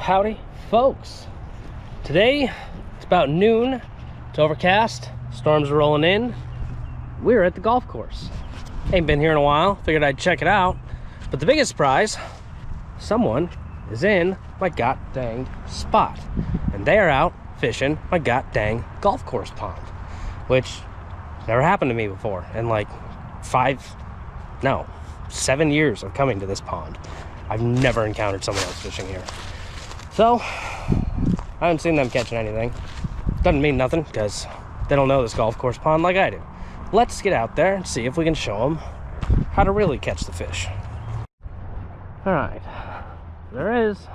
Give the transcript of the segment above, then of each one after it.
Howdy folks. Today it's about noon, it's overcast, storms are rolling in. We're at the golf course. Ain't been here in a while, figured I'd check it out. But the biggest surprise, someone is in my god dang spot. And they are out fishing my god dang golf course pond. Which never happened to me before in like 7 years of coming to this pond. I've never encountered someone else fishing here. So, I haven't seen them catching anything. Doesn't mean nothing, because they don't know this golf course pond like I do. Let's get out there and see if we can show them how to really catch the fish. Alright, there is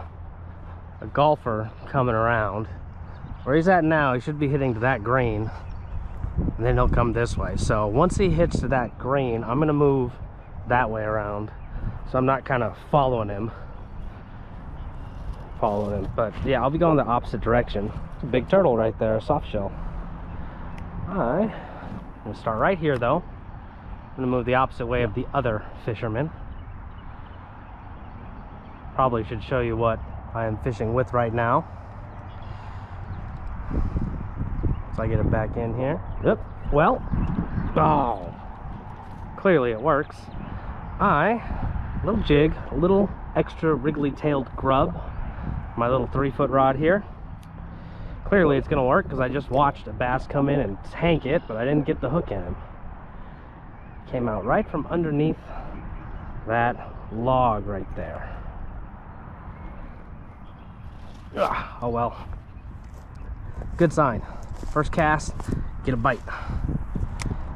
a golfer coming around. Where he's at now, he should be hitting to that green, and then he'll come this way. So once he hits to that green, I'm going to move that way around, so I'm not kind of following him. But yeah, I'll be going the opposite direction. It's a big turtle right there, a soft shell. Alright, I'm gonna start right here though. I'm gonna move the opposite way of the other fisherman. Probably should show you what I am fishing with right now. So I get it back in here. Yep. Well, oh, clearly it works. A little jig, a little extra wriggly-tailed grub. My little 3-foot rod here. Clearly it's gonna work because I just watched a bass come in and tank it, but I didn't get the hook in him. Came out right from underneath that log right there. Ugh, oh well. Good sign. First cast, get a bite.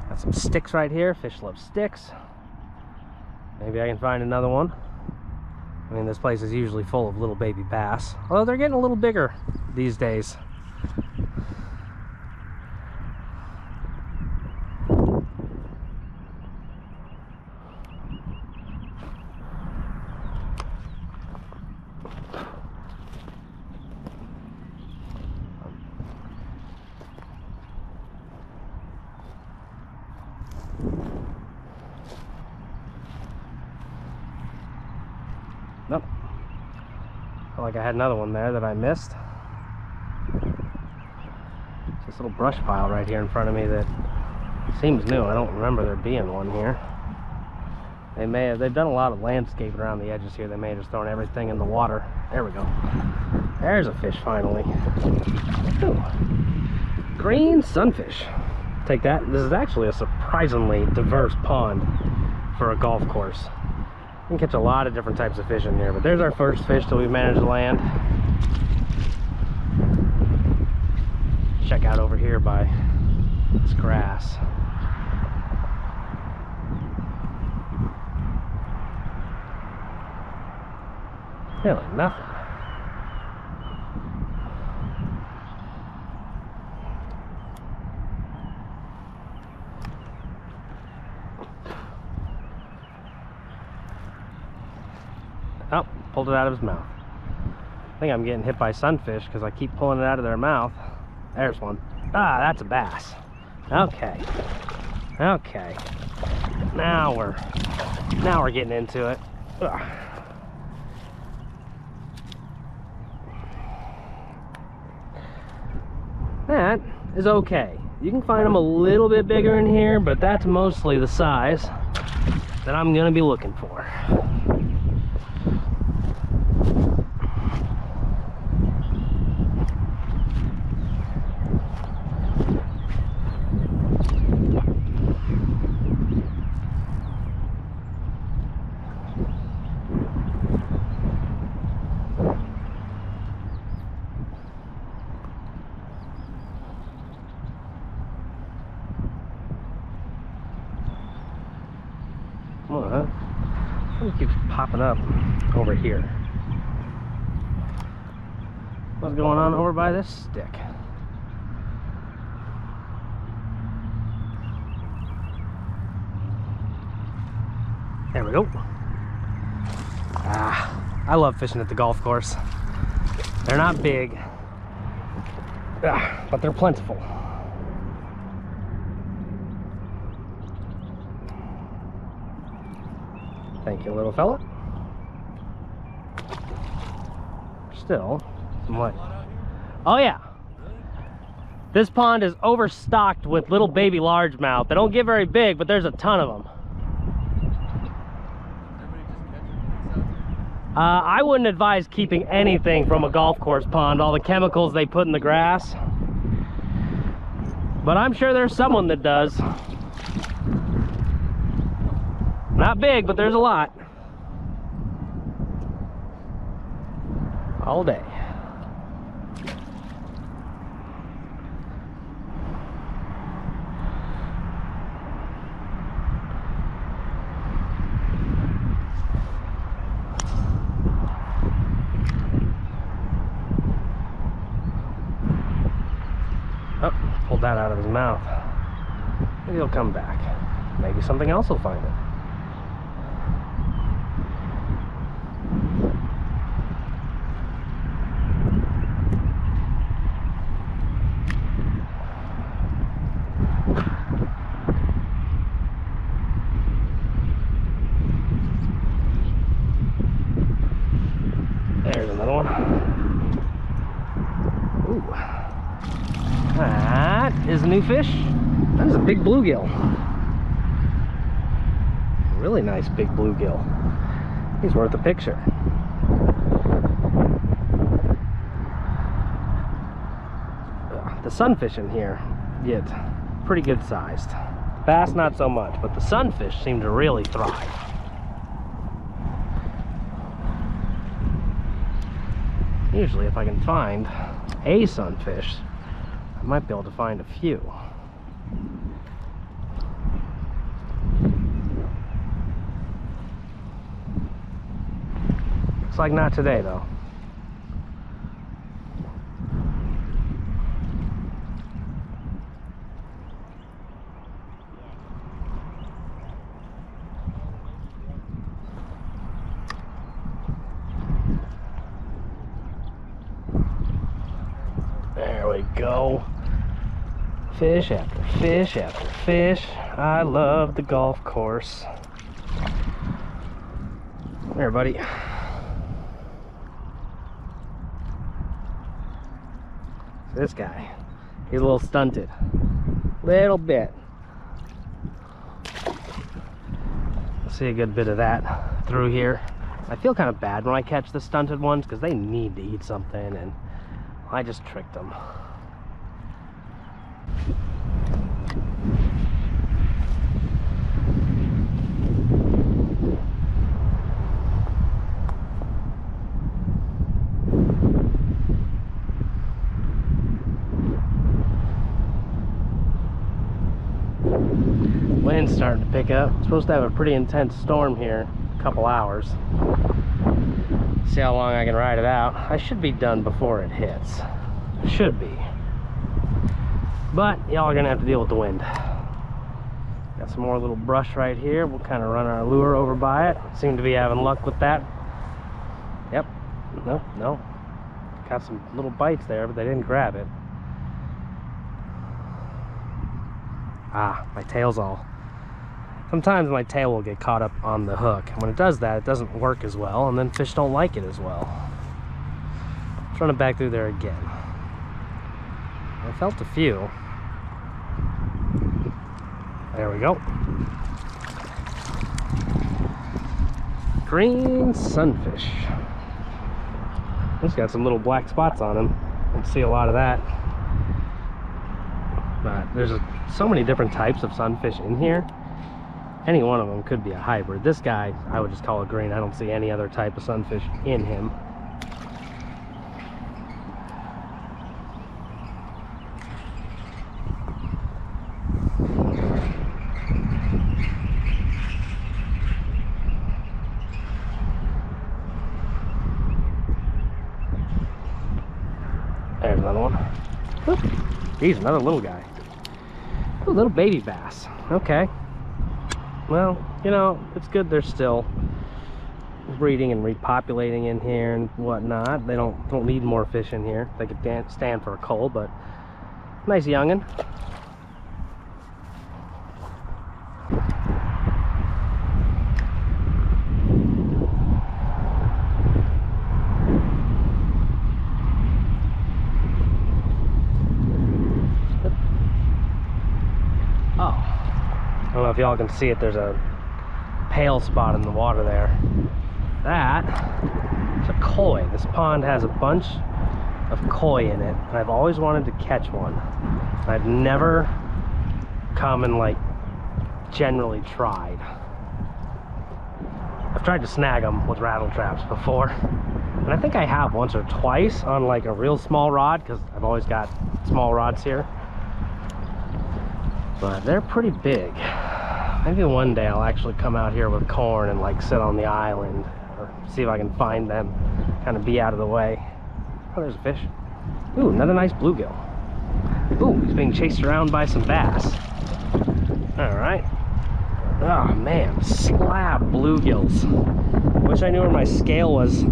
Got some sticks right here. Fish love sticks. Maybe I can find another one. I mean, this place is usually full of little baby bass, although they're getting a little bigger these days. Nope. Felt like I had another one there that I missed. This little brush pile right here in front of me that seems new. I don't remember there being one here. They've done a lot of landscaping around the edges here. They may have just thrown everything in the water. There we go. There's a fish finally. Ooh. Green sunfish. Take that. This is actually a surprisingly diverse pond for a golf course. You can catch a lot of different types of fish in here, but there's our first fish that we've managed to land. Check out over here by this grass. Really nothing. Oh, pulled it out of his mouth. I think I'm getting hit by sunfish because I keep pulling it out of their mouth. There's one. Ah, that's a bass. Okay. Okay. Now we're getting into it. Ugh. That is okay. You can find them a little bit bigger in here, but that's mostly the size that I'm gonna be looking for. It keeps popping up over here. What's going on over by this stick? There we go. I love fishing at the golf course. They're not big, but they're plentiful. Thank you, little fella. still some light. Oh yeah. This pond is overstocked with little baby largemouth. They don't get very big, but there's a ton of them. I wouldn't advise keeping anything from a golf course pond, all the chemicals they put in the grass. But I'm sure there's someone that does. Not big, but there's a lot. All day. Oh, pulled that out of his mouth. Maybe he'll come back. Maybe something else will find it. There's another one. Ooh. That is a new fish. That is a big bluegill. Really nice big bluegill. He's worth a picture. The sunfish in here get pretty good sized. Bass not so much, but the sunfish seem to really thrive. Usually if I can find a sunfish, I might be able to find a few. Looks like not today though. There we go. Fish after fish after fish. I love the golf course. There, buddy. This guy, he's a little stunted. Little bit. I'll see a good bit of that through here. I feel kind of bad when I catch the stunted ones because they need to eat something and I just tricked them. Wind's starting to pick up. It's supposed to have a pretty intense storm here in a couple hours. See how long I can ride it out. I should be done before it hits. Should be. But y'all are gonna have to deal with the wind. Got some more little brush right here. We'll kind of run our lure over by it. Seem to be having luck with that. Yep. No. Got some little bites there, but they didn't grab it. Ah, my tail's all... Sometimes my tail will get caught up on the hook. And when it does that, it doesn't work as well, and then fish don't like it as well. Let's run it back through there again. I felt a few. There we go. Green sunfish. He's got some little black spots on him. You can see a lot of that. But there's so many different types of sunfish in here. Any one of them could be a hybrid. This guy, I would just call it green. I don't see any other type of sunfish in him. There's another one. Oop. Geez, another little guy. A little baby bass. Okay. Well, you know, it's good they're still breeding and repopulating in here and whatnot. They don't need more fish in here. They could stand for a cull, but nice youngin'. know if y'all can see it, there's a pale spot in the water there. That is a koi. This pond has a bunch of koi in it, and I've always wanted to catch one. I've never come and like generally tried. I've tried to snag them with rattle traps before, and I think I have once or twice on like a real small rod, because I've always got small rods here, but they're pretty big. Maybe one day I'll actually come out here with corn and like sit on the island, or see if I can find them, kind of be out of the way. Oh, there's a fish. Ooh, another nice bluegill. Ooh, he's being chased around by some bass. All right. Oh man, slab bluegills. Wish I knew where my scale was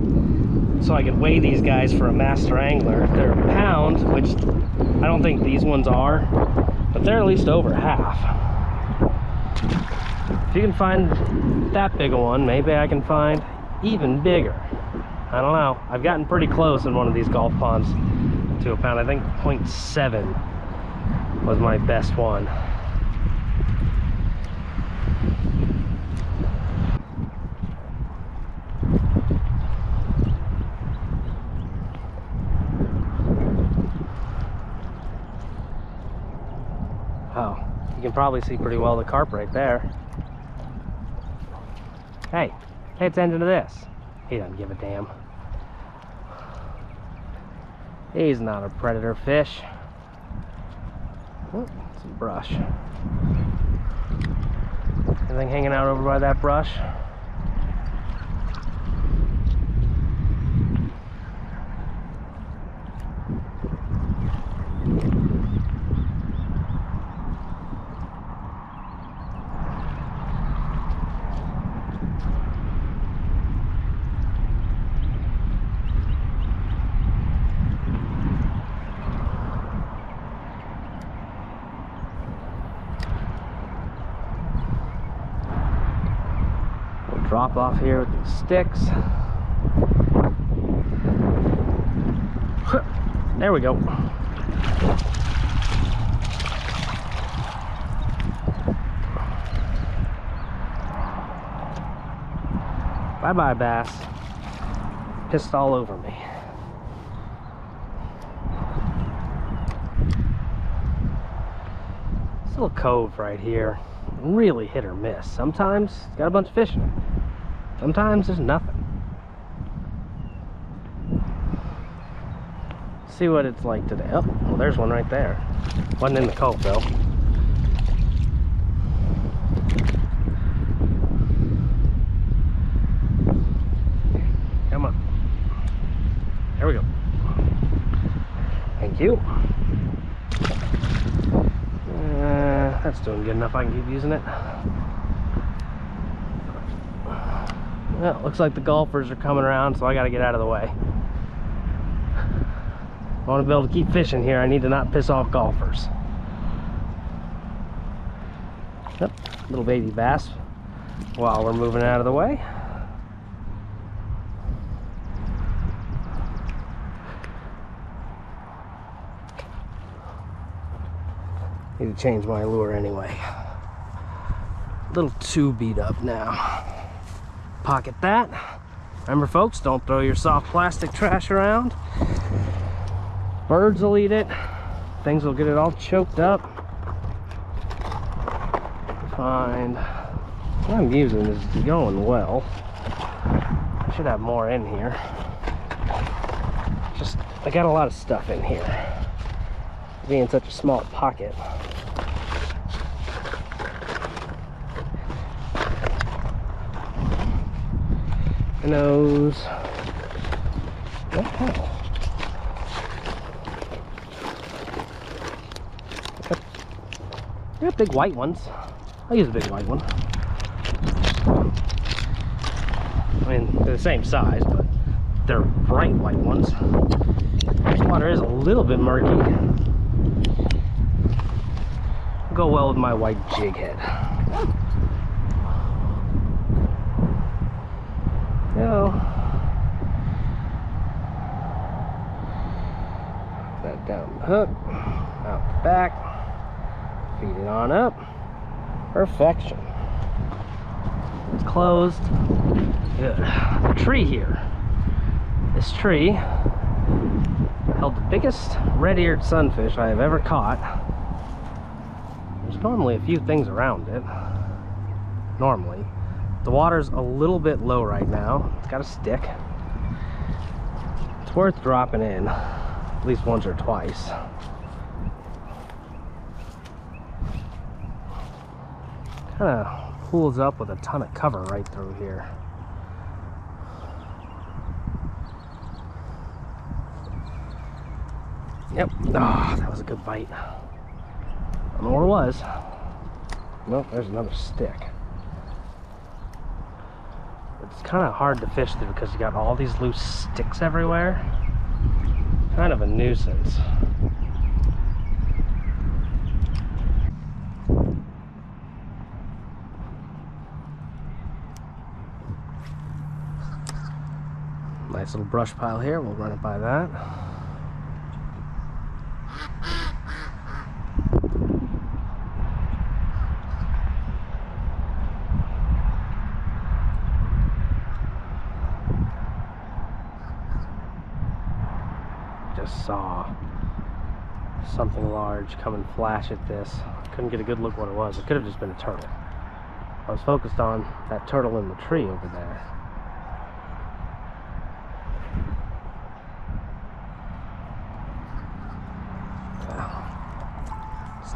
so I could weigh these guys for a master angler. If they're a pound, which I don't think these ones are, but they're at least over half. If you can find that big a one, maybe I can find even bigger. I don't know. I've gotten pretty close in one of these golf ponds to a pound. I think 0.7 was my best one. Oh, you can probably see pretty well the carp right there. Hey, pay attention to this. He doesn't give a damn. He's not a predator fish. Oh, some brush. Anything hanging out over by that brush? Drop off here with these sticks. There we go. Bye-bye, bass. Pissed all over me. This little cove right here, really hit or miss. Sometimes it's got a bunch of fish in it. Sometimes there's nothing. See what it's like today. Oh, well, there's one right there. Wasn't in the cove though. Come on. There we go. Thank you. That's doing good enough. I can keep using it. Well, looks like the golfers are coming around, so I gotta get out of the way. If I want to be able to keep fishing here, I need to not piss off golfers. Yep, little baby bass while we're moving out of the way. Need to change my lure anyway. A little too beat up now. Pocket that. Remember folks, don't throw your soft plastic trash around. Birds will eat it. Things will get it all choked up. Find what I'm using is going well. I should have more in here. Just, I got a lot of stuff in here. Being such a small pocket. Nose. What the hell? Got big white ones. I'll use a big white one. I mean, they're the same size, but they're bright white ones. This water is a little bit murky. Go well with my white jig head. Go. That down the hook, out the back, feed it on up. Perfection. It's closed. Good. The tree here. This tree held the biggest red-eared sunfish I have ever caught. There's normally a few things around it. Normally. The water's a little bit low right now. It's got a stick. It's worth dropping in at least once or twice. Kind of pulls up with a ton of cover right through here. Yep. Oh, that was a good bite. I don't know what it was. Nope, there's another stick. It's kind of hard to fish through because you got all these loose sticks everywhere. Kind of a nuisance. Nice little brush pile here. We'll run it by that. Just saw something large come and flash at this. Couldn't get a good look what it was. It could have just been a turtle. I was focused on that turtle in the tree over there.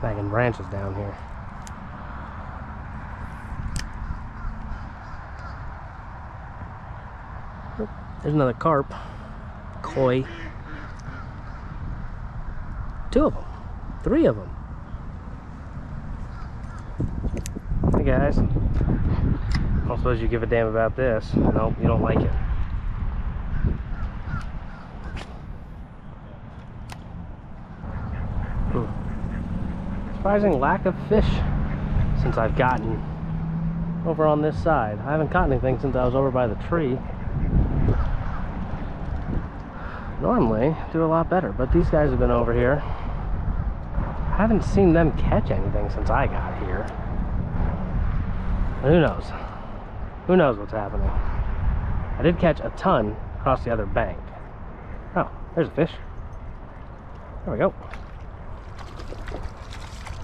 Snagging branches down here. Oh, there's another carp. Koi. 2 of them. 3 of them. Hey guys. I don't suppose you give a damn about this. Nope, you don't like it. Surprising lack of fish since I've gotten over on this side. I haven't caught anything since I was over by the tree. Normally do a lot better, but these guys have been over here. I haven't seen them catch anything since I got here. Who knows? Who knows what's happening? I did catch a ton across the other bank. Oh, there's a fish. There we go.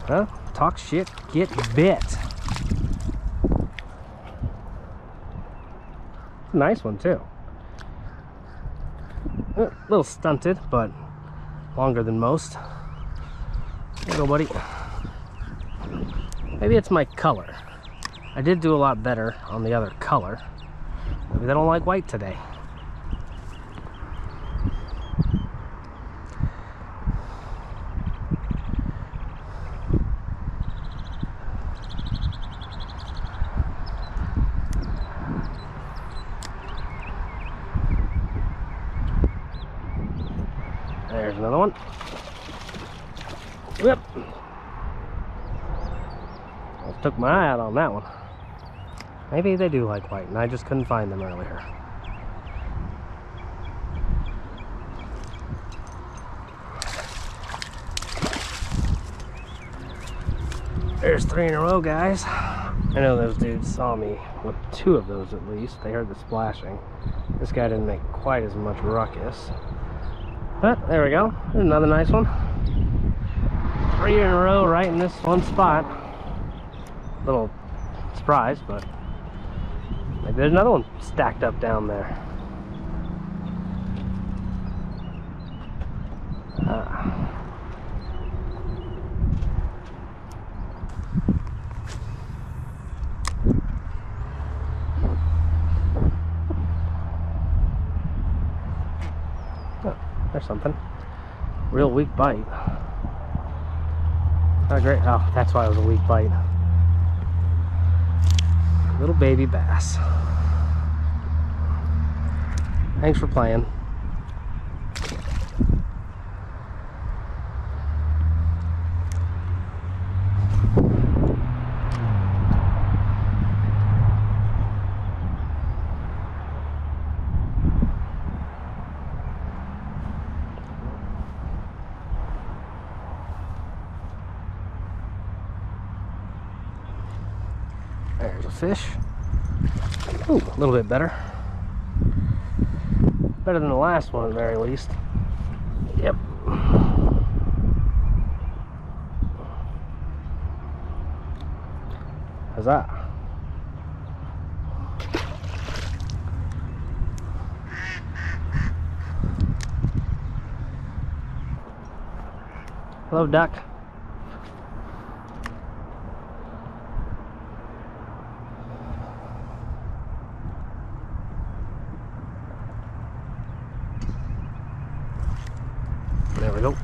Huh? Talk shit, get bit. Nice one too. A little stunted, but longer than most. There you go, buddy. Maybe it's my color. I did do a lot better on the other color. Maybe they don't like white today. There's another one. Yep. Just took my eye out on that one. Maybe they do like white, and I just couldn't find them earlier. There's 3 in a row, guys. I know those dudes saw me with 2 of those at least. They heard the splashing. This guy didn't make quite as much ruckus. But there we go. There's another nice one. 3 in a row right in this one spot. Little surprise, but maybe there's another one stacked up down there. Oh, there's something. Real weak bite. Oh great. Oh, that's why it was a weak bite. Little baby bass. Thanks for playing. There's a fish. Ooh, a little bit better. Better than the last one at the very least. Yep. How's that? Hello, duck. There we go.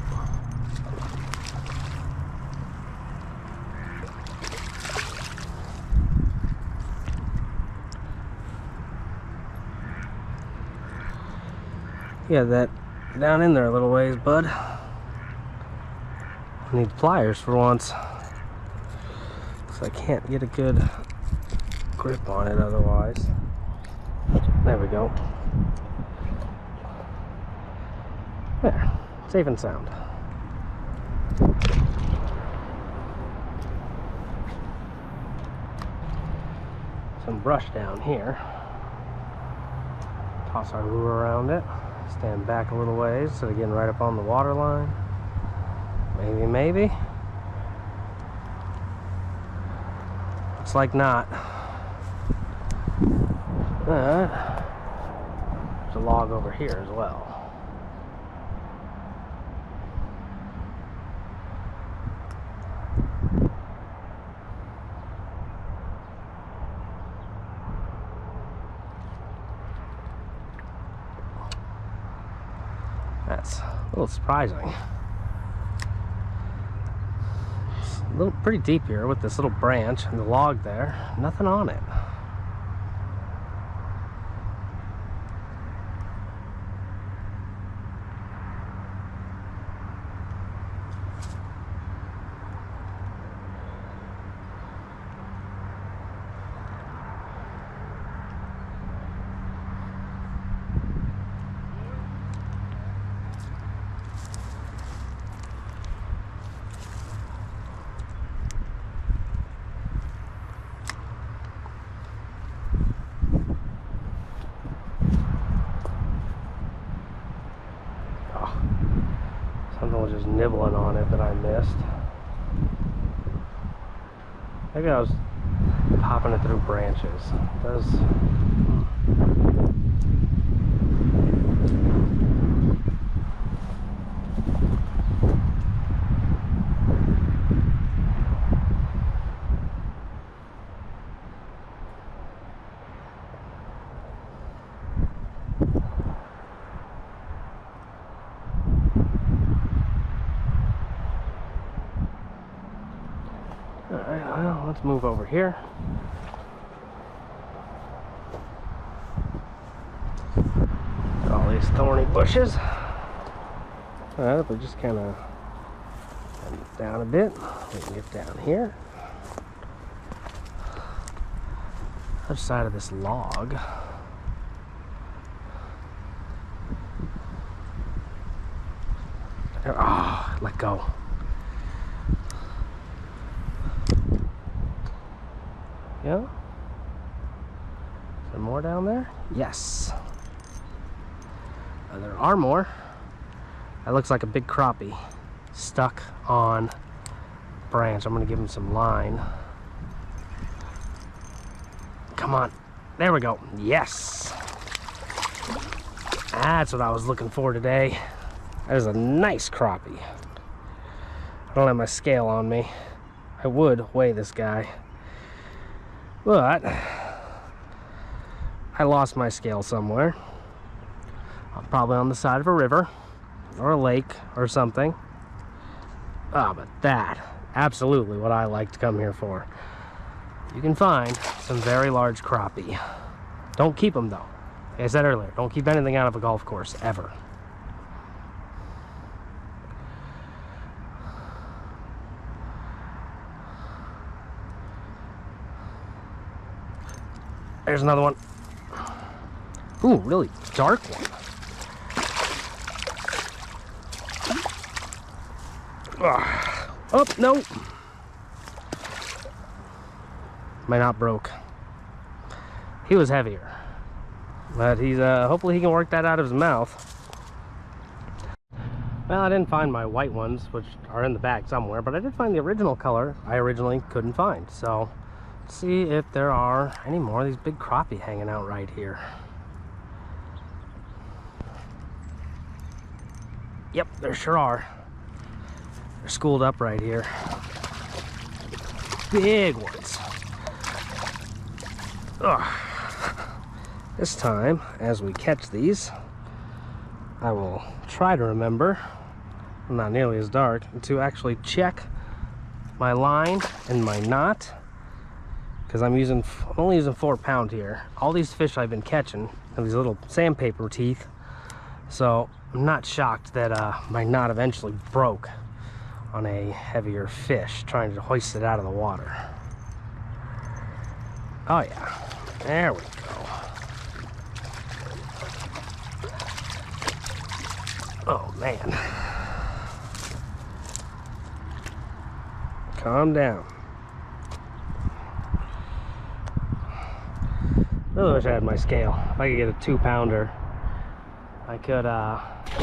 Yeah, that down in there a little ways, bud. I need pliers for once. So I can't get a good grip on it otherwise. There we go. There, safe and sound. Some brush down here. Toss our lure around it. Stand back a little ways instead of getting right up on the water line. Maybe. Looks like not. There's a log over here as well. That's a little surprising. A little pretty deep here with this little branch and the log there. Nothing on it. Something was just nibbling on it that I missed. Maybe I was popping it through branches. It does. Alright, well, let's move over here. All these thorny bushes. Alright, if we just kind of down a bit, we can get down here. Other side of this log. Oh, let go. Yeah? Is there more down there? Yes. There are more. That looks like a big crappie stuck on a branch. I'm gonna give him some line. Come on. There we go. Yes. That's what I was looking for today. That is a nice crappie. I don't have my scale on me. I would weigh this guy, but I lost my scale somewhere. Probably on the side of a river or a lake or something. Ah, but that, absolutely what I like to come here for. You can find some very large crappie. Don't keep them though. Like I said earlier, don't keep anything out of a golf course, ever. There's another one. Ooh, really dark one. Oh, no. Might not broke. He was heavier. But he's, hopefully he can work that out of his mouth. Well, I didn't find my white ones, which are in the bag somewhere, but I did find the original color I originally couldn't find. So, let's see if there are any more of these big crappie hanging out right here. Yep, there sure are. They're schooled up right here. Big ones. Ugh. This time, as we catch these, I will try to remember, not nearly as dark, to actually check my line and my knot, because I'm only using 4 pound here. All these fish I've been catching have these little sandpaper teeth, so I'm not shocked that my knot eventually broke on a heavier fish trying to hoist it out of the water. Oh yeah, there we go. Oh man. Calm down. Really wish I had my scale. If I could get a 2 pounder, I could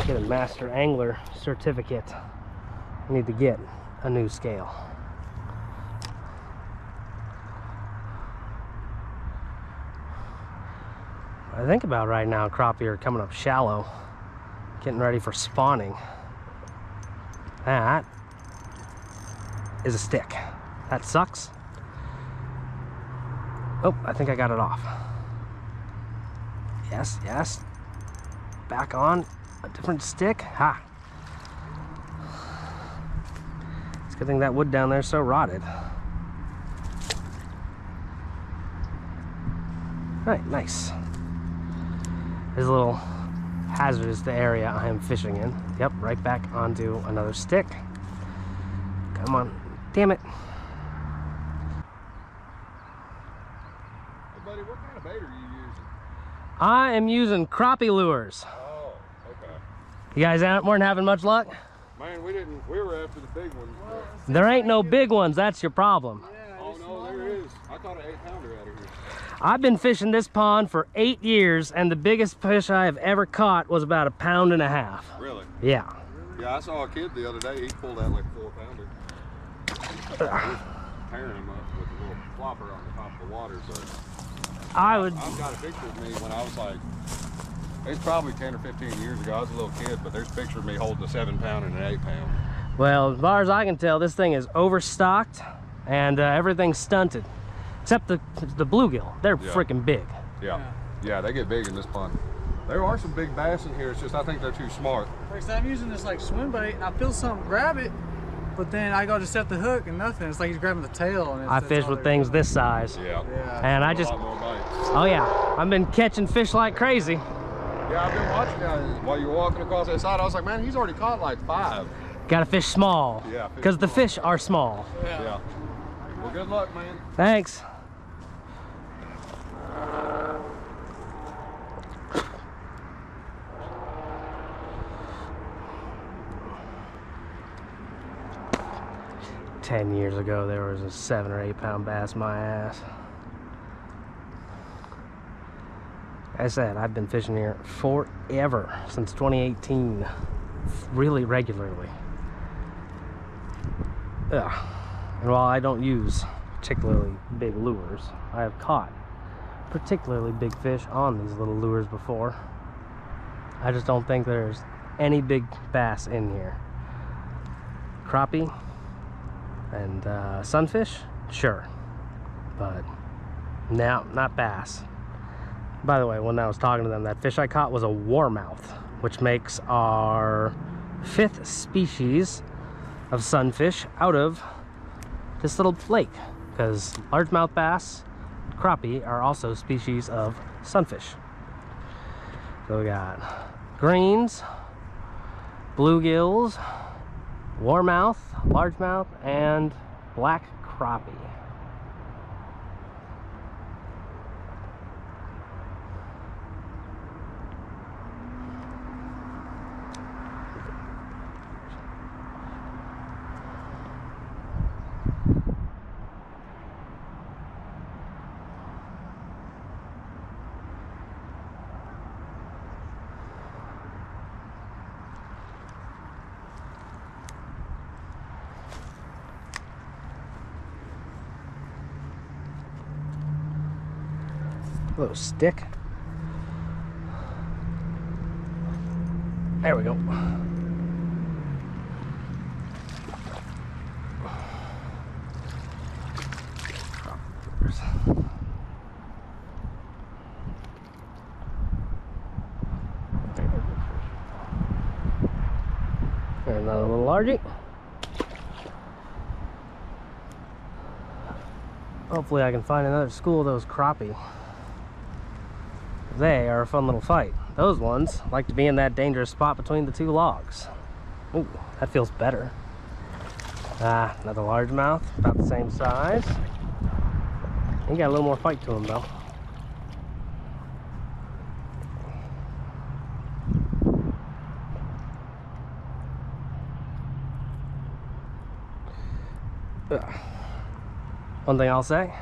get a master angler certificate. I need to get a new scale. I think about right now, crappie are coming up shallow, getting ready for spawning. That is a stick. That sucks. Oh, I think I got it off. Yes, yes. Back on a different stick. Ha. It's a good thing that wood down there is so rotted. All right, nice. There's a little hazardous the area I am fishing in. Yep, right back onto another stick. Come on, damn it. Hey buddy, what kind of bait are you using? I am using crappie lures. Oh, okay. You guys weren't having much luck? Man, we were after the big ones. Well, There ain't no big ones, that's your problem. yeah, Oh just no, small there ones. is. I caught an 8 pounder out of here. I've been fishing this pond for 8 years, and the biggest fish I have ever caught was about 1.5 pounds. Really? Yeah. Yeah, I saw a kid the other day. He pulled out like a 4 pounder. He was tearing him up with a little flopper on the top of the water. So I've I've got a picture of me when I was like, it's probably 10 or 15 years ago. I was a little kid, but there's a picture of me holding a 7 pound and an 8 pound. well, as far as I can tell, this thing is overstocked and everything's stunted. Except the bluegill. They're Yeah. freaking big. Yeah. Yeah, they get big in this pond. There are some big bass in here. It's just I think they're too smart. Like I said, I'm using this like swim bait, and I feel something grab it, but then I go to set the hook and nothing. It's like he's grabbing the tail. And I fish with things this size. Yeah. Yeah. And I A just, lot more bites. oh yeah, I've been catching fish like crazy. Yeah, I've been watching that while you were walking across that side. I was like, man, he's already caught like 5. Gotta fish small. Yeah, fish Because the fish are small. Yeah. Well, good luck, man. Thanks. Ten years ago, there was a 7 or 8 pound bass my ass. Like I said, I've been fishing here forever, since 2018, really regularly. Ugh. And while I don't use particularly big lures, I have caught particularly big fish on these little lures before. I just don't think there's any big bass in here. Crappie and sunfish, sure, but no, not bass. By the way, when I was talking to them, that fish I caught was a warmouth, which makes our 5th species of sunfish out of this little lake, because largemouth bass, crappie are also species of sunfish. So we got greens, bluegills, warmouth, largemouth, and black crappie. Little stick. There we go. There's another little largie. Hopefully I can find another school of those crappie. They are a fun little fight. Those ones like to be in that dangerous spot between the two logs. Ooh, that feels better. Ah, another largemouth, about the same size. He got a little more fight to him though. One thing I'll say,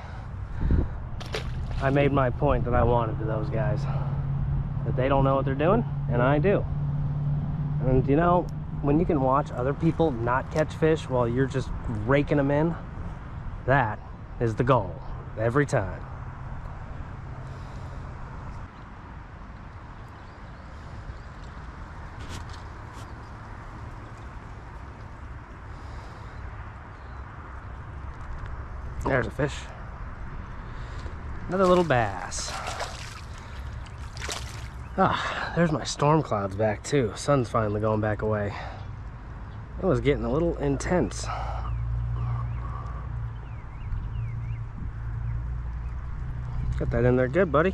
I made my point that I wanted to those guys. That they don't know what they're doing, and I do. And you know, when you can watch other people not catch fish while you're just raking them in, that is the goal, every time. There's a fish. Another little bass. Ah, there's my storm clouds back too. Sun's finally going back away. It was getting a little intense. Got that in there good, buddy.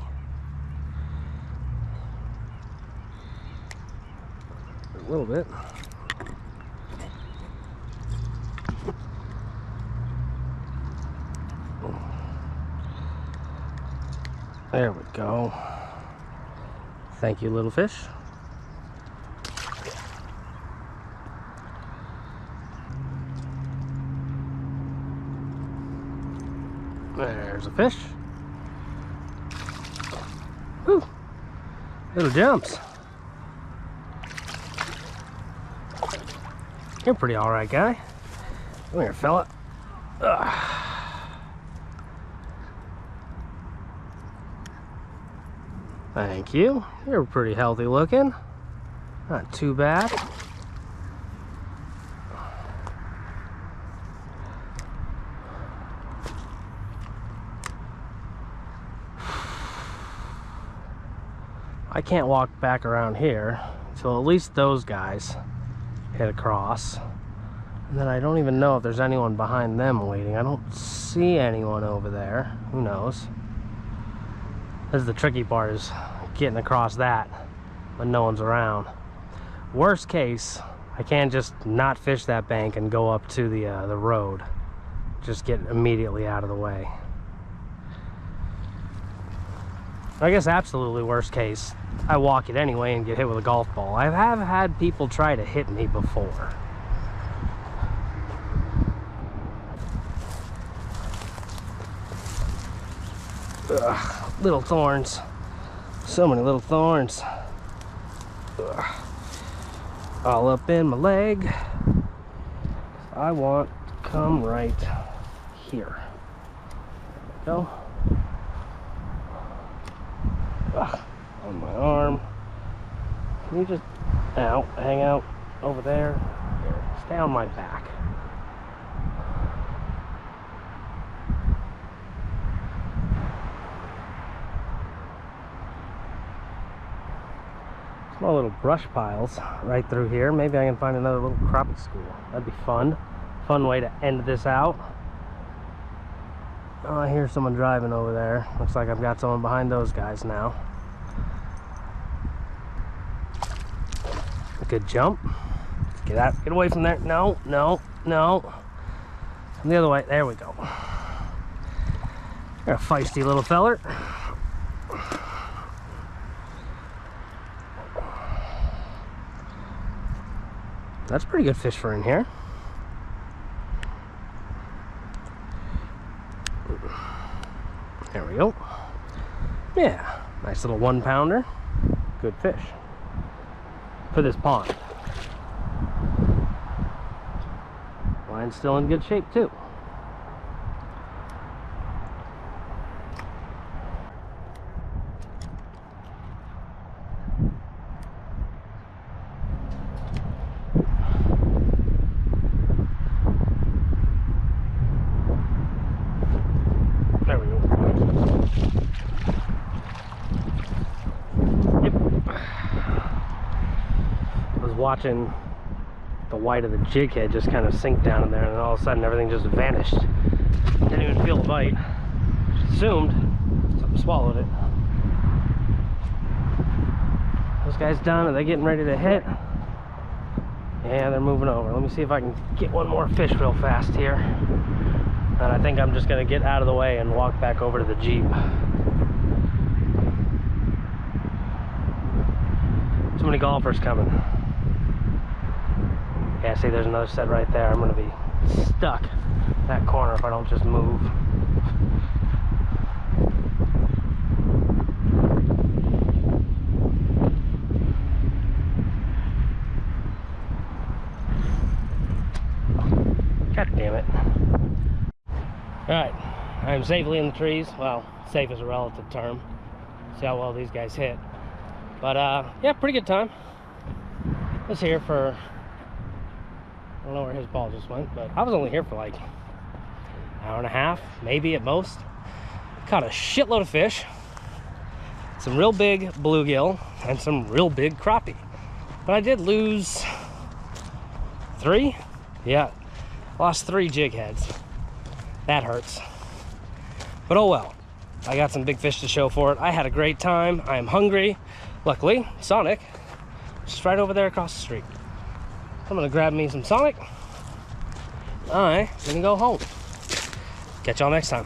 A little bit. There we go. Thank you, little fish. There's a fish. Whew. Little jumps. You're pretty alright, guy. Come here, fella. Ugh. Thank you. You're pretty healthy looking. Not too bad. I can't walk back around here until at least those guys hit across. And then I don't even know if there's anyone behind them waiting. I don't see anyone over there. Who knows? This is the tricky part, is getting across that when no one's around. Worst case, I can just not fish that bank and go up to the road. Just get immediately out of the way. I guess absolutely worst case, I walk it anyway and get hit with a golf ball. I have had people try to hit me before. Ugh. Little thorns. So many little thorns. Ugh. All up in my leg. I want to come right here. There we go. Ugh. On my arm. Can you just hang out over there? Here, stay on my back. Small little brush piles right through here. Maybe I can find another little crappie school. That'd be fun. Fun way to end this out. Oh, I hear someone driving over there. Looks like I've got someone behind those guys now. A good jump. Let's get out. Get away from there. No, no, no. And the other way. There we go. You're a feisty little feller. That's pretty good fish for in here. There we go. Yeah, nice little 1-pounder. Good fish for this pond. Line's still in good shape too. watching the white of the jig head just kind of sink down in there, and then all of a sudden everything just vanished. Didn't even feel the bite. Just assumed something swallowed it. Those guys done? Are they getting ready to hit? Yeah, they're moving over. Let me see if I can get one more fish real fast here. And I think I'm just gonna get out of the way and walk back over to the Jeep. Too many golfers coming. Yeah, see, there's another set right there. I'm gonna be stuck in that corner if I don't just move. God damn it. Alright, I'm safely in the trees. Well, safe is a relative term. See how well these guys hit. But yeah, pretty good time. I was here for, I don't know where his ball just went, but I was only here for like an hour and a half, maybe at most. Caught a shitload of fish, some real big bluegill, and some real big crappie. But I did lose 3? Yeah, lost 3 jig heads. That hurts. But oh well. I got some big fish to show for it. I had a great time. I am hungry. Luckily, Sonic just right over there across the street. I'm gonna grab me some Sonic. I'm gonna go home. Catch y'all next time.